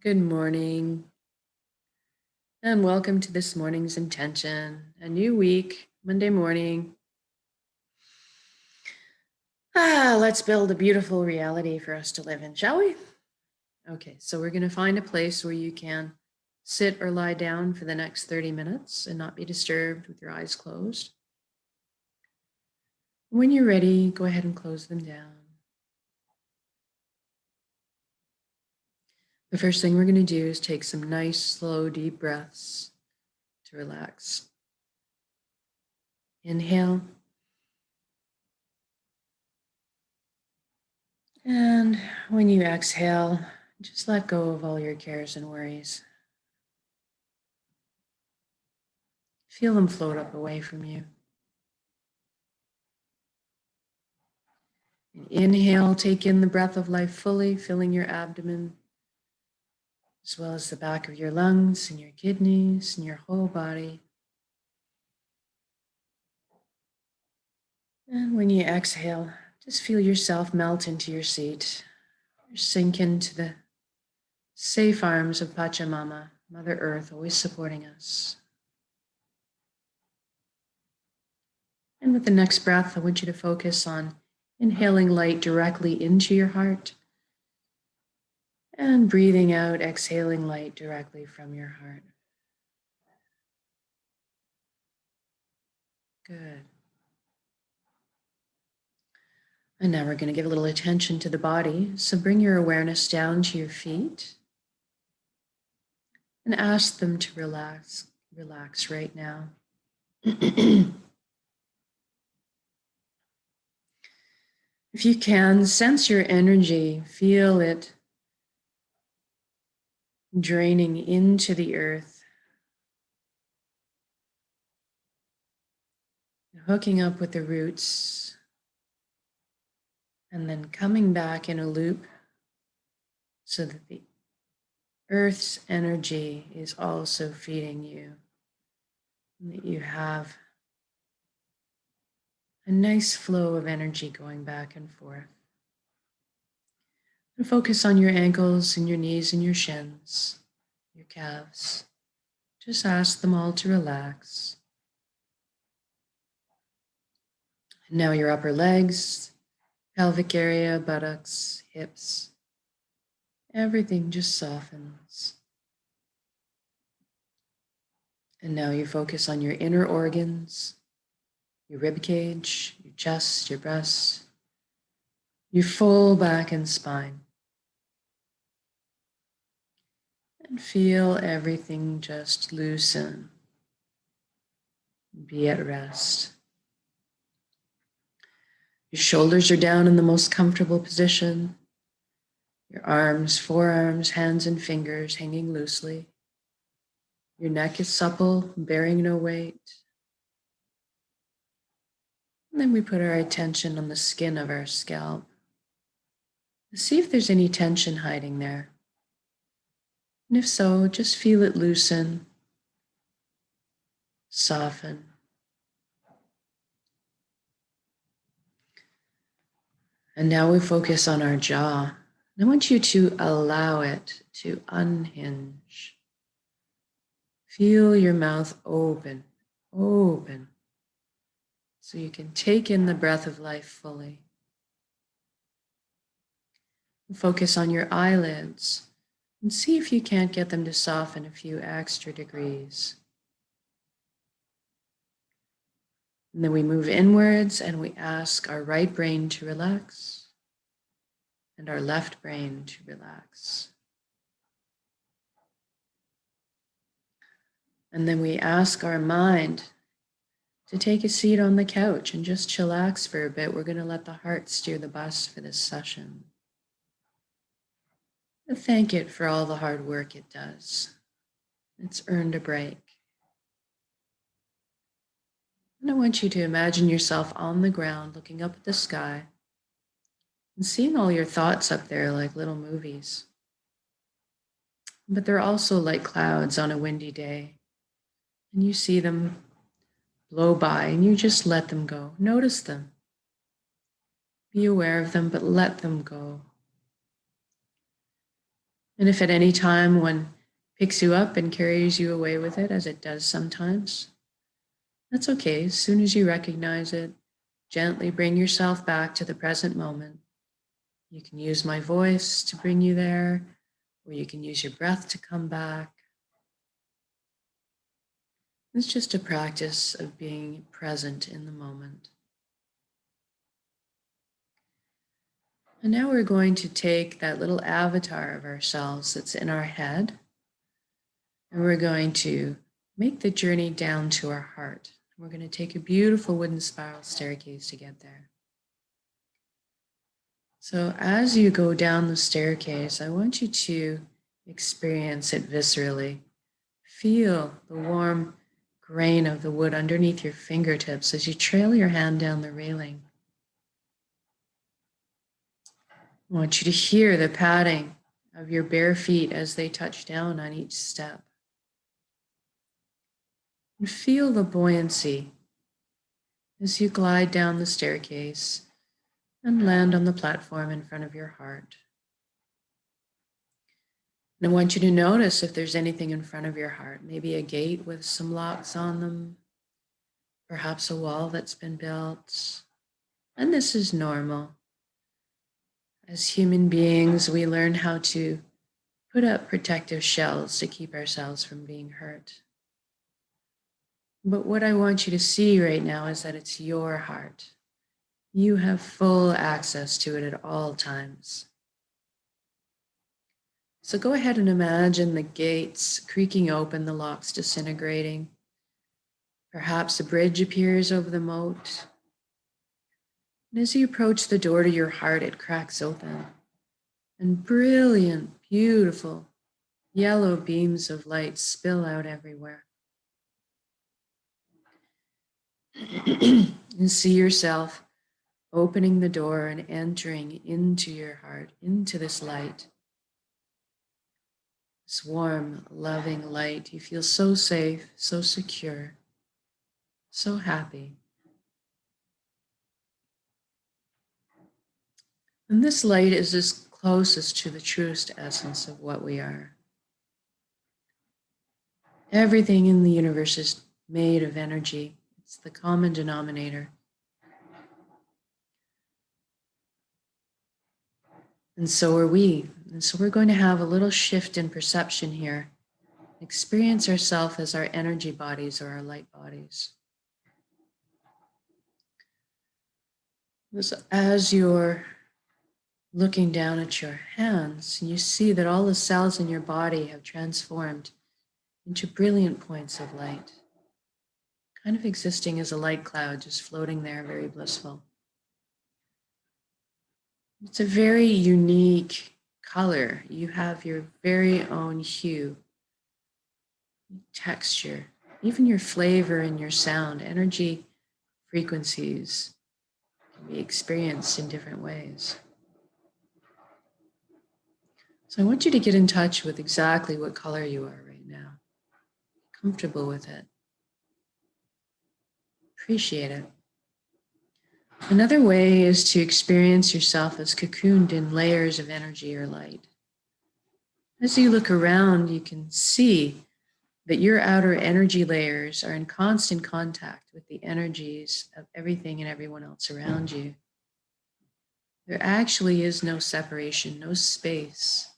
Good morning, and welcome to this morning's intention. A new week, Monday morning. Let's build a beautiful reality for us to live in, shall we? Okay, so we're going to find a place where you can sit or lie down for the next 30 minutes and not be disturbed with your eyes closed. When you're ready, go ahead and close them down. The first thing we're going to do is take some nice, slow, deep breaths to relax. Inhale. And when you exhale, just let go of all your cares and worries. Feel them float up away from you. And inhale, take in the breath of life fully, filling your abdomen, as well as the back of your lungs and your kidneys and your whole body. And when you exhale, just feel yourself melt into your seat, or sink into the safe arms of Pachamama, Mother Earth, always supporting us. And with the next breath, I want you to focus on inhaling light directly into your heart and breathing out, exhaling light directly from your heart. Good. And now we're going to give a little attention to the body. So bring your awareness down to your feet and ask them to relax. Relax right now. If you can, sense your energy, feel it draining into the earth, hooking up with the roots, and then coming back in a loop so that the earth's energy is also feeding you, and that you have a nice flow of energy going back and forth. And focus on your ankles and your knees and your shins, your calves. Just ask them all to relax. And now your upper legs, pelvic area, buttocks, hips, everything just softens. And now you focus on your inner organs, your rib cage, your chest, your breasts, your full back and spine. And feel everything just loosen, be at rest. Your shoulders are down in the most comfortable position. Your arms, forearms, hands, and fingers hanging loosely. Your neck is supple, bearing no weight. And then we put our attention on the skin of our scalp. See if there's any tension hiding there. And if so, just feel it loosen, soften. And now we focus on our jaw. I want you to allow it to unhinge. Feel your mouth open, open, so you can take in the breath of life fully. Focus on your eyelids and see if you can't get them to soften a few extra degrees. And then we move inwards and we ask our right brain to relax and our left brain to relax. And then we ask our mind to take a seat on the couch and just chillax for a bit. We're going to let the heart steer the bus for this session. And thank it for all the hard work it does. It's earned a break. And I want you to imagine yourself on the ground looking up at the sky and seeing all your thoughts up there like little movies. But they're also like clouds on a windy day. And you see them blow by and you just let them go. Notice them. Be aware of them, but let them go. And if at any time one picks you up and carries you away with it, as it does sometimes, that's okay. As soon as you recognize it, gently bring yourself back to the present moment. You can use my voice to bring you there, or you can use your breath to come back. It's just a practice of being present in the moment. And now we're going to take that little avatar of ourselves that's in our head, and we're going to make the journey down to our heart. We're going to take a beautiful wooden spiral staircase to get there. So as you go down the staircase, I want you to experience it viscerally. Feel the warm grain of the wood underneath your fingertips as you trail your hand down the railing. I want you to hear the padding of your bare feet as they touch down on each step. And feel the buoyancy as you glide down the staircase and land on the platform in front of your heart. And I want you to notice if there's anything in front of your heart, maybe a gate with some locks on them, perhaps a wall that's been built. And this is normal. As human beings, we learn how to put up protective shells to keep ourselves from being hurt. But what I want you to see right now is that it's your heart. You have full access to it at all times. So go ahead and imagine the gates creaking open, the locks disintegrating. Perhaps a bridge appears over the moat. And as you approach the door to your heart, it cracks open. And brilliant, beautiful, yellow beams of light spill out everywhere. And see yourself opening the door and entering into your heart, into this light. This warm, loving light. You feel so safe, so secure, so happy. And this light is as closest to the truest essence of what we are. Everything in the universe is made of energy. It's the common denominator. And so are we. And so we're going to have a little shift in perception here. Experience ourselves as our energy bodies or our light bodies. As you're looking down at your hands, you see that all the cells in your body have transformed into brilliant points of light, kind of existing as a light cloud, just floating there, very blissful. It's a very unique color. You have your very own hue, texture, even your flavor and your sound. Energy frequencies can be experienced in different ways. So I want you to get in touch with exactly what color you are right now. Be comfortable with it. Appreciate it. Another way is to experience yourself as cocooned in layers of energy or light. As you look around, you can see that your outer energy layers are in constant contact with the energies of everything and everyone else around you. There actually is no separation, no space.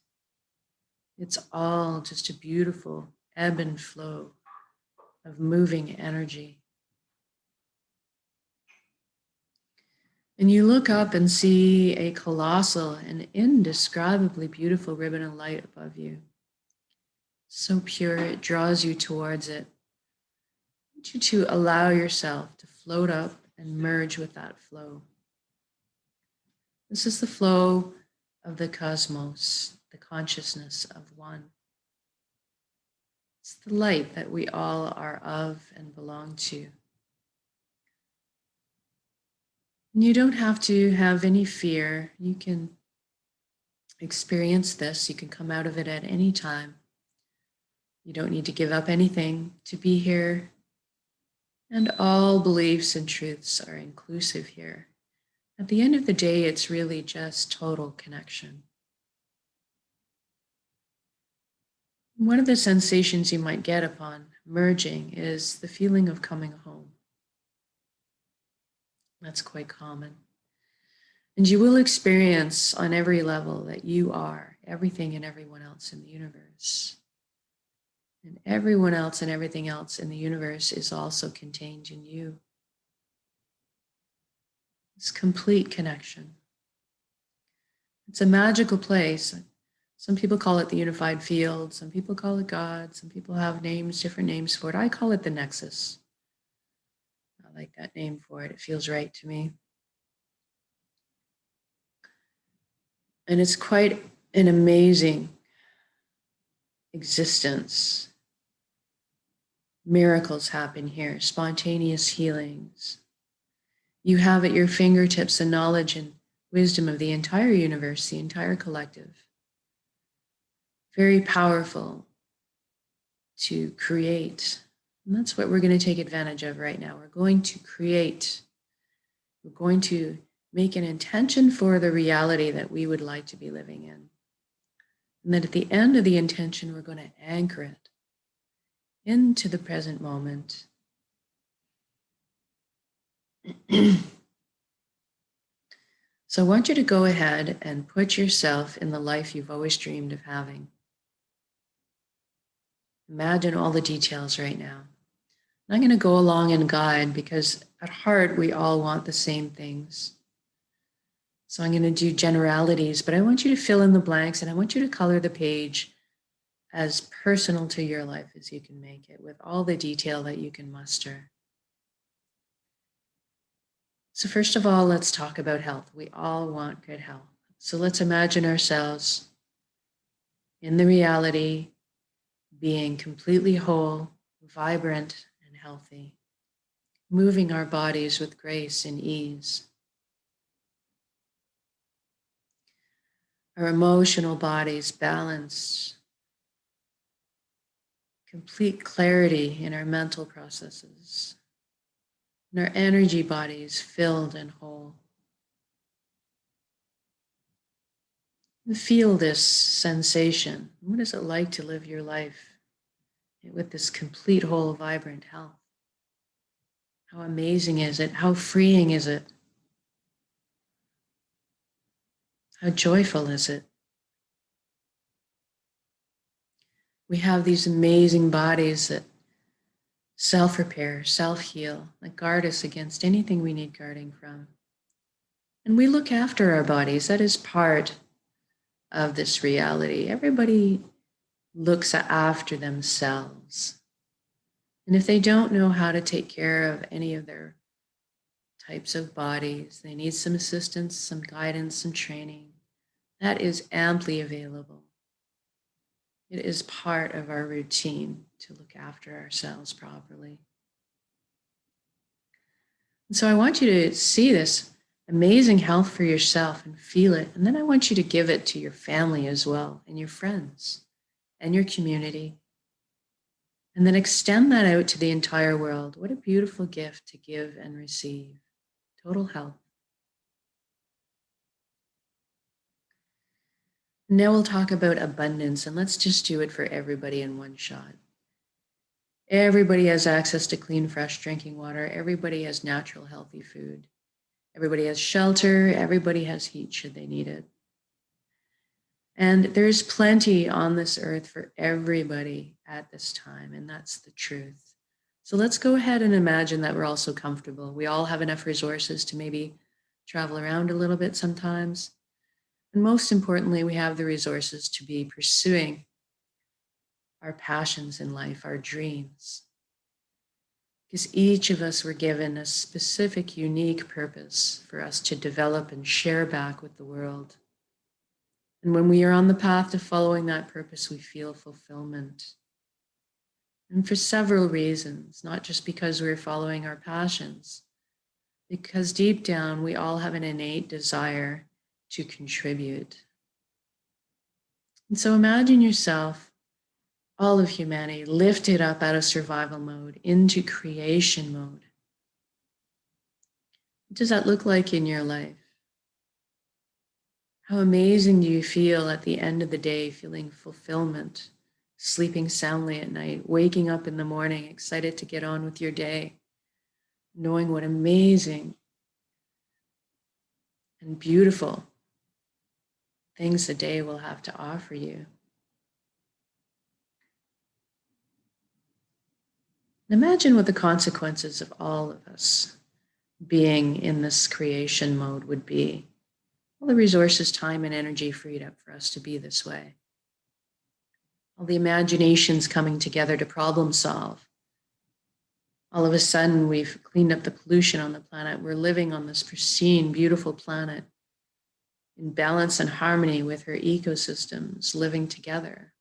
It's all just a beautiful ebb and flow of moving energy. And you look up and see a colossal and indescribably beautiful ribbon of light above you. So pure, it draws you towards it. I want you to allow yourself to float up and merge with that flow. This is the flow of the cosmos, the consciousness of one. It's the light that we all are of and belong to. And you don't have to have any fear. You can experience this. You can come out of it at any time. You don't need to give up anything to be here. And all beliefs and truths are inclusive here. At the end of the day, it's really just total connection. One of the sensations you might get upon merging is the feeling of coming home. That's quite common. And you will experience on every level that you are everything and everyone else in the universe. And everyone else and everything else in the universe is also contained in you. It's complete connection. It's a magical place. Some people call it the unified field. Some people call it God. Some people have names, different names for it. I call it the nexus. I like that name for it. It feels right to me. And it's quite an amazing existence. Miracles happen here, spontaneous healings. You have at your fingertips the knowledge and wisdom of the entire universe, the entire collective. Very powerful to create. And that's what we're going to take advantage of right now. We're going to create. We're going to make an intention for the reality that we would like to be living in. And then at the end of the intention, we're going to anchor it into the present moment. So I want you to go ahead and put yourself in the life you've always dreamed of having. Imagine all the details right now. And I'm going to go along and guide because at heart, we all want the same things. So I'm going to do generalities, but I want you to fill in the blanks and I want you to color the page as personal to your life as you can make it with all the detail that you can muster. So first of all, let's talk about health. We all want good health. So let's imagine ourselves in the reality being completely whole, vibrant, and healthy, moving our bodies with grace and ease. Our emotional bodies balanced, complete clarity in our mental processes, and our energy bodies filled and whole. And feel this sensation. What is it like to live your life with this complete, whole, vibrant health? How amazing is it? How freeing is it? How joyful is it? We have these amazing bodies that self-repair, self-heal, that guard us against anything we need guarding from. And we look after our bodies. That is part of this reality. Everybody looks after themselves. And if they don't know how to take care of any of their types of bodies, they need some assistance, some guidance, some training. That is amply available. It is part of our routine to look after ourselves properly. And so I want you to see this amazing health for yourself and feel it. And then I want you to give it to your family as well, and your friends, and your community. And then extend that out to the entire world. What a beautiful gift to give and receive. Total health. Now we'll talk about abundance, and let's just do it for everybody in one shot. Everybody has access to clean, fresh drinking water. Everybody has natural, healthy food. Everybody has shelter. Everybody has heat should they need it. And there's plenty on this earth for everybody at this time, and that's the truth. So let's go ahead and imagine that we're also comfortable. We all have enough resources to maybe travel around a little bit sometimes. And most importantly, we have the resources to be pursuing our passions in life, our dreams. Because each of us were given a specific, unique purpose for us to develop and share back with the world. And when we are on the path to following that purpose, we feel fulfillment. And for several reasons, not just because we're following our passions, because deep down, we all have an innate desire to contribute. And so imagine yourself, all of humanity, lifted up out of survival mode into creation mode. What does that look like in your life? How amazing do you feel at the end of the day, feeling fulfillment, sleeping soundly at night, waking up in the morning, excited to get on with your day, knowing what amazing and beautiful things the day will have to offer you. And imagine what the consequences of all of us being in this creation mode would be. All the resources, time, and energy freed up for us to be this way. All the imaginations coming together to problem solve. All of a sudden, we've cleaned up the pollution on the planet. We're living on this pristine, beautiful planet in balance and harmony with her ecosystems, living together.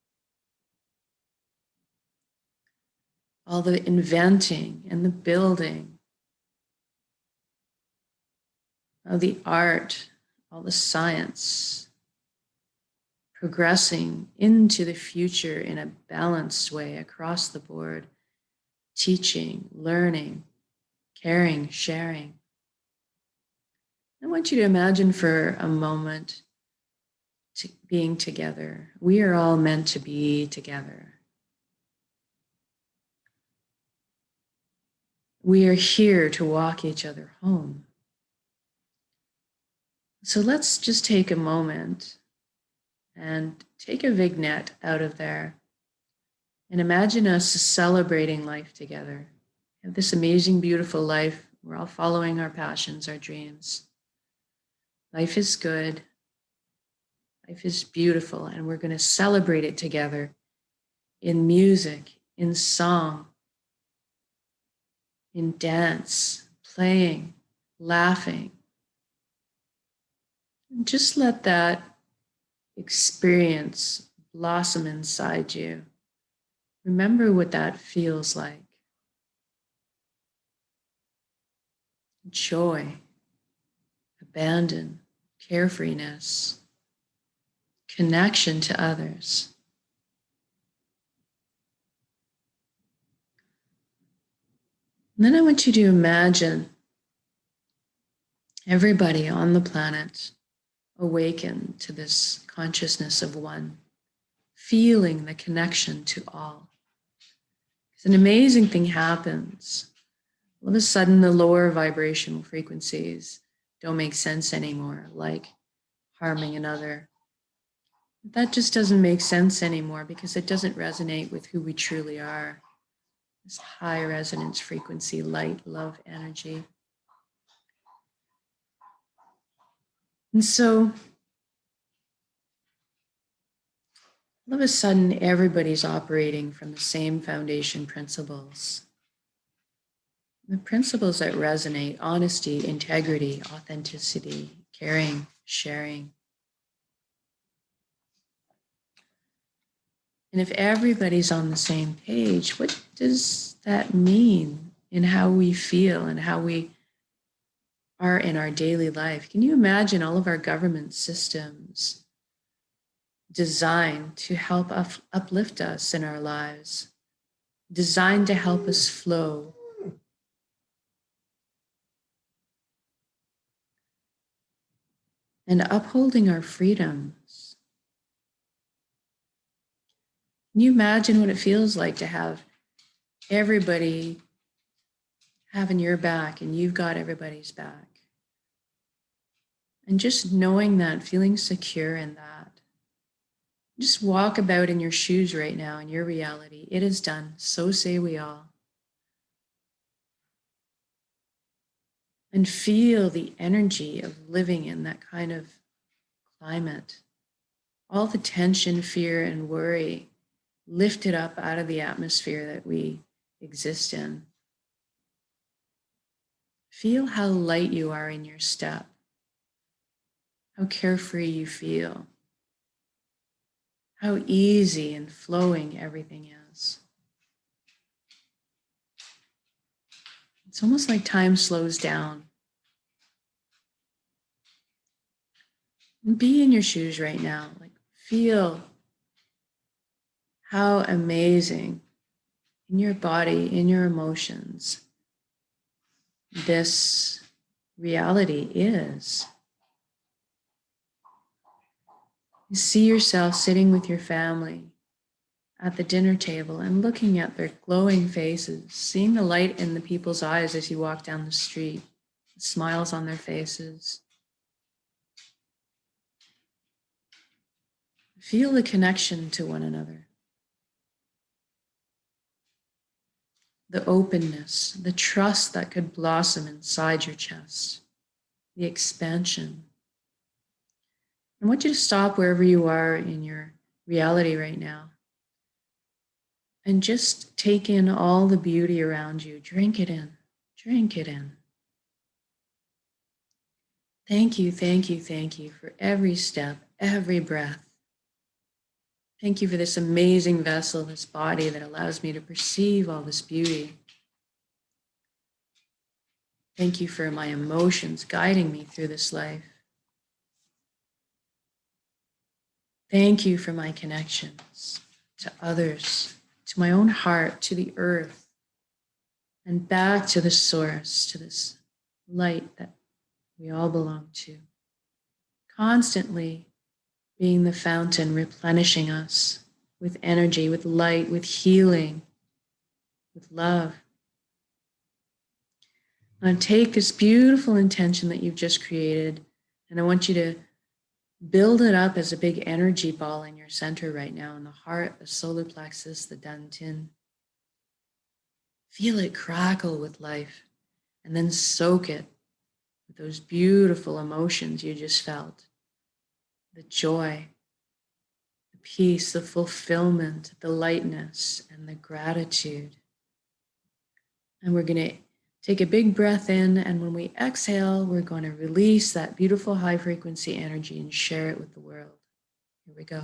All the inventing and the building, all the art, all the science, progressing into the future in a balanced way across the board, teaching, learning, caring, sharing. I want you to imagine for a moment being together. We are all meant to be together. We are here to walk each other home. So let's just take a moment and take a vignette out of there and imagine us celebrating life together. We have this amazing, beautiful life. We're all following our passions, our dreams. Life is good. Life is beautiful, and we're going to celebrate it together in music, in song, in dance, playing, laughing. And just let that experience blossom inside you. Remember what that feels like. Joy, abandon, carefreeness, connection to others. And then I want you to imagine everybody on the planet awaken to this consciousness of one, feeling the connection to all. Because an amazing thing happens. All of a sudden, the lower vibrational frequencies don't make sense anymore, like harming another. That just doesn't make sense anymore because it doesn't resonate with who we truly are. This high resonance frequency, light, love, energy. And so all of a sudden, everybody's operating from the same foundation principles. The principles that resonate: honesty, integrity, authenticity, caring, sharing. And if everybody's on the same page, what does that mean in how we feel and how we are in our daily life? Can you imagine all of our government systems designed to help uplift us in our lives, designed to help us flow? And upholding our freedoms. Can you imagine what it feels like to have everybody having your back and you've got everybody's back? And just knowing that, feeling secure in that. Just walk about in your shoes right now in your reality. It is done. So say we all. And feel the energy of living in that kind of climate. All the tension, fear, and worry lifted up out of the atmosphere that we exist in. Feel how light you are in your step, how carefree you feel, how easy and flowing everything is. It's almost like time slows down. And be in your shoes right now. Like, feel how amazing in your body, in your emotions, this reality is. You see yourself sitting with your family at the dinner table and looking at their glowing faces, seeing the light in the people's eyes as you walk down the street, the smiles on their faces. Feel the connection to one another, the openness, the trust that could blossom inside your chest, the expansion. I want you to stop wherever you are in your reality right now and just take in all the beauty around you. Drink it in. Drink it in. Thank you, thank you, thank you for every step, every breath. Thank you for this amazing vessel, this body that allows me to perceive all this beauty. Thank you for my emotions guiding me through this life. Thank you for my connections to others, to my own heart, to the earth, and back to the source, to this light that we all belong to. Constantly being the fountain, replenishing us with energy, with light, with healing, with love. Now take this beautiful intention that you've just created, and I want you to build it up as a big energy ball in your center right now, in the heart, the solar plexus, the dantian. Feel it crackle with life, and then soak it with those beautiful emotions you just felt. The joy, the peace, the fulfillment, the lightness, and the gratitude. And we're going to take a big breath in, and when we exhale, we're going to release that beautiful high frequency energy and share it with the world. Here we go.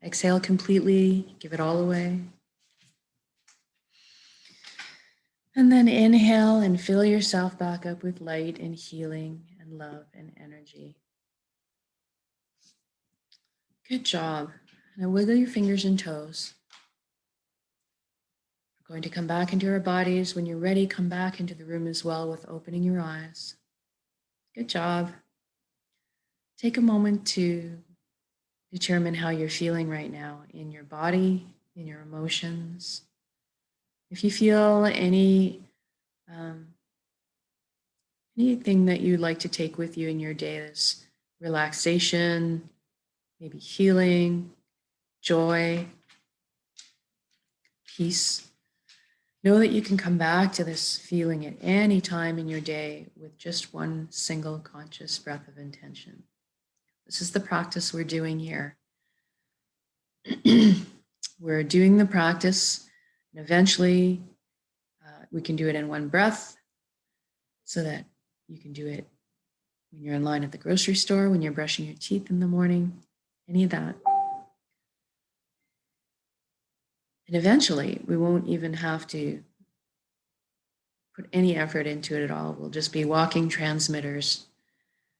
Exhale completely, give it all away. And then inhale and fill yourself back up with light and healing and love and energy. Good job. Now wiggle your fingers and toes. We're going to come back into our bodies. When you're ready, come back into the room as well with opening your eyes. Good job. Take a moment to determine how you're feeling right now in your body, in your emotions. If you feel anything that you'd like to take with you in your day, this relaxation, maybe healing, joy, peace, know that you can come back to this feeling at any time in your day with just one single conscious breath of intention. This is the practice we're doing here. We're doing the practice, and eventually we can do it in one breath so that you can do it when you're in line at the grocery store, when you're brushing your teeth in the morning, any of that. And eventually we won't even have to put any effort into it at all. We'll just be walking transmitters,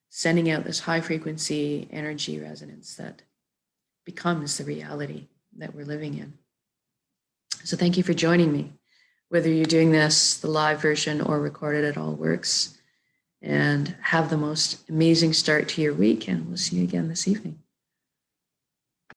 sending out this high frequency energy resonance that becomes the reality that we're living in. So thank you for joining me. Whether you're doing this, the live version or recorded, it all works. And have the most amazing start to your week. And we'll see you again this evening.